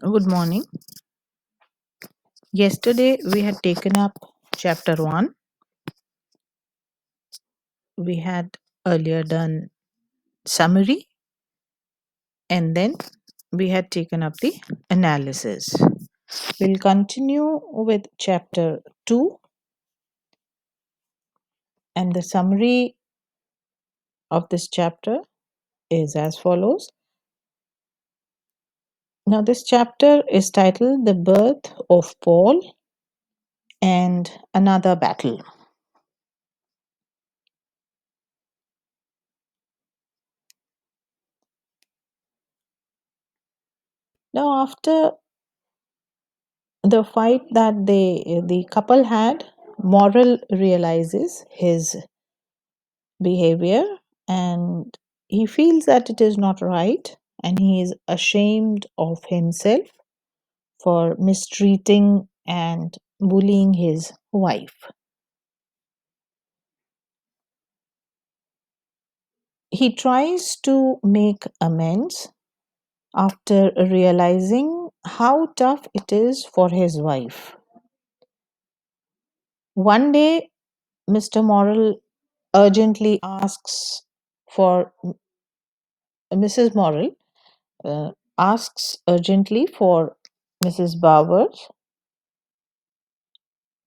Good morning. Yesterday we had taken up chapter 1. We had earlier done summary and then we had taken up the analysis. We'll continue with chapter 2, and the summary of this chapter is as follows. Now, this chapter is titled The Birth of Paul and Another Battle. Now, after the fight that the couple had, Moral realizes his behavior and he feels that it is not right, and he is ashamed of himself for mistreating and bullying his wife. He tries to make amends after realizing how tough it is for his wife. One day, Mr. Morrill urgently asks for Mrs. Morrill asks urgently for Mrs. Bowers,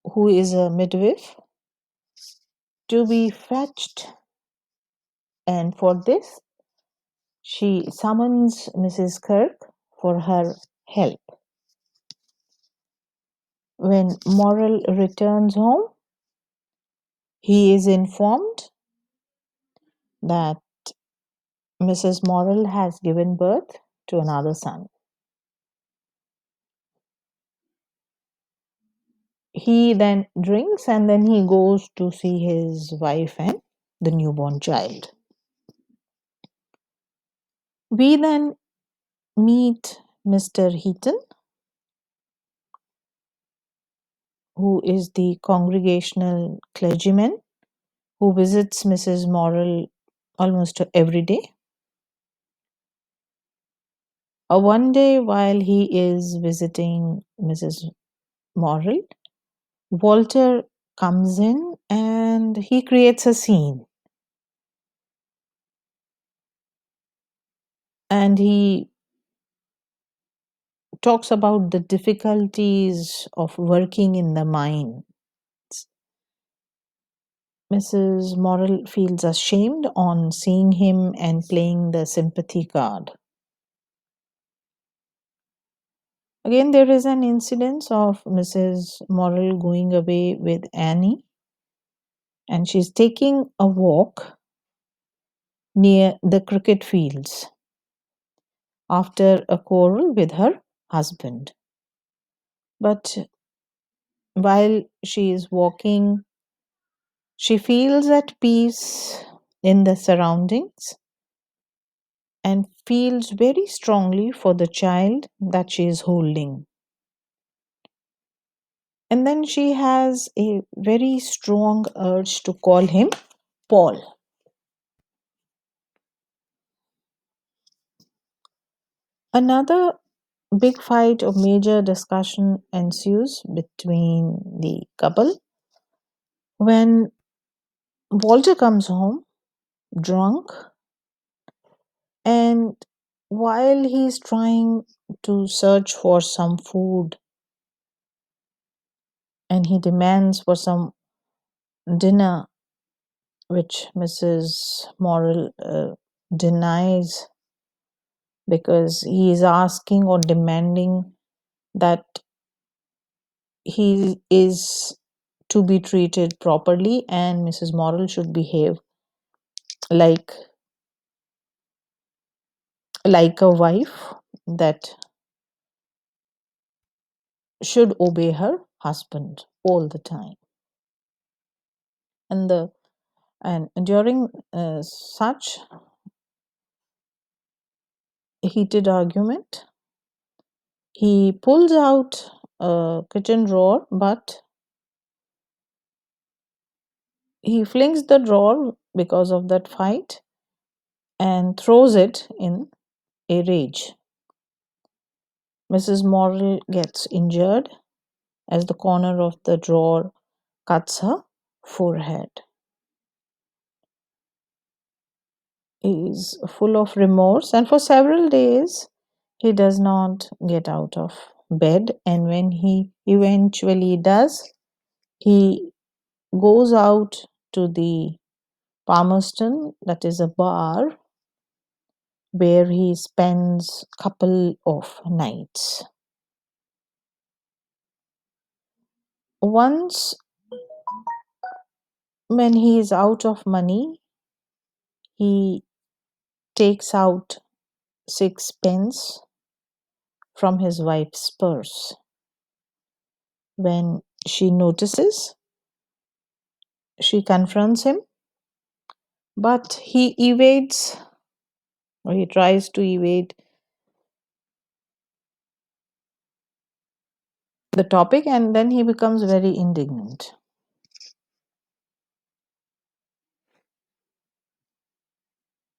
who is a midwife, to be fetched, and for this she summons Mrs. Kirk for her help. When Morrill returns home, he is informed that Mrs. Morrill has given birth to another son. He then drinks and then he goes to see his wife and the newborn child. We then meet Mr. Heaton, who is the congregational clergyman who visits Mrs. Morrill almost every day. One day, while he is visiting Mrs. Morrill, Walter comes in and he creates a scene. And he talks about the difficulties of working in the mine. Mrs. Morrill feels ashamed on seeing him and playing the sympathy card. Again, there is an incident of Mrs. Morrill going away with Annie, and she's taking a walk near the cricket fields after a quarrel with her husband. But while she is walking, she feels at peace in the surroundings and feels very strongly for the child that she is holding. And then she has a very strong urge to call him Paul. Another big fight or major discussion ensues between the couple when Walter comes home drunk, and while he's trying to search for some food and he demands for some dinner, which Mrs. Morrill denies because he is asking or demanding that he is to be treated properly and Mrs. Morrill should behave like a wife that should obey her husband all the time. And during such heated argument, he pulls out a kitchen drawer, but he flings the drawer because of that fight and throws it in a rage. Mrs. Morrill gets injured as the corner of the drawer cuts her forehead. He is full of remorse, and for several days he does not get out of bed. And when he eventually does, he goes out to the Palmerston, that is a bar, where he spends a couple of nights. Once, when he is out of money, he takes out sixpence from his wife's purse. When she notices, she confronts him, but he evades, or he tries to evade the topic, and then he becomes very indignant.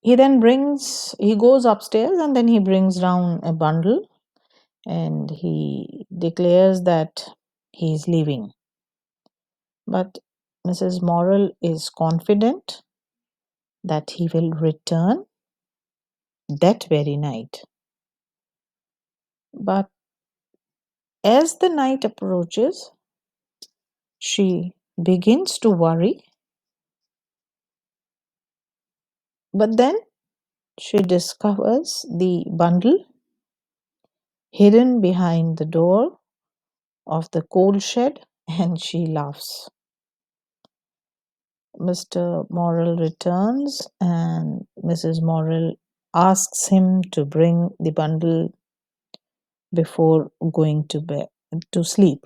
He goes upstairs and then he brings down a bundle and he declares that he is leaving. But Mrs. Morrill is confident that he will return that very night. But as the night approaches, she begins to worry, but then she discovers the bundle hidden behind the door of the coal shed and she laughs. Mr. Morrill returns and Mrs. Morrill asks him to bring the bundle before going to bed to sleep.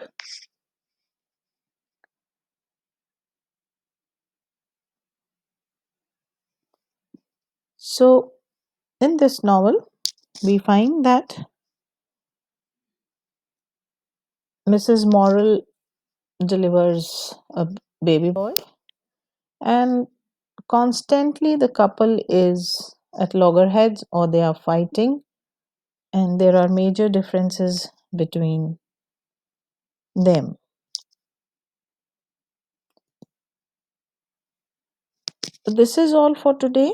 So in this novel we find that Mrs. Morrill delivers a baby boy, and constantly the couple is at loggerheads or they are fighting, and there are major differences between them. So this is all for today.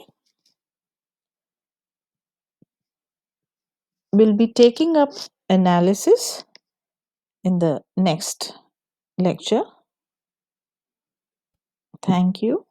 We'll be taking up analysis in the next lecture. Thank you.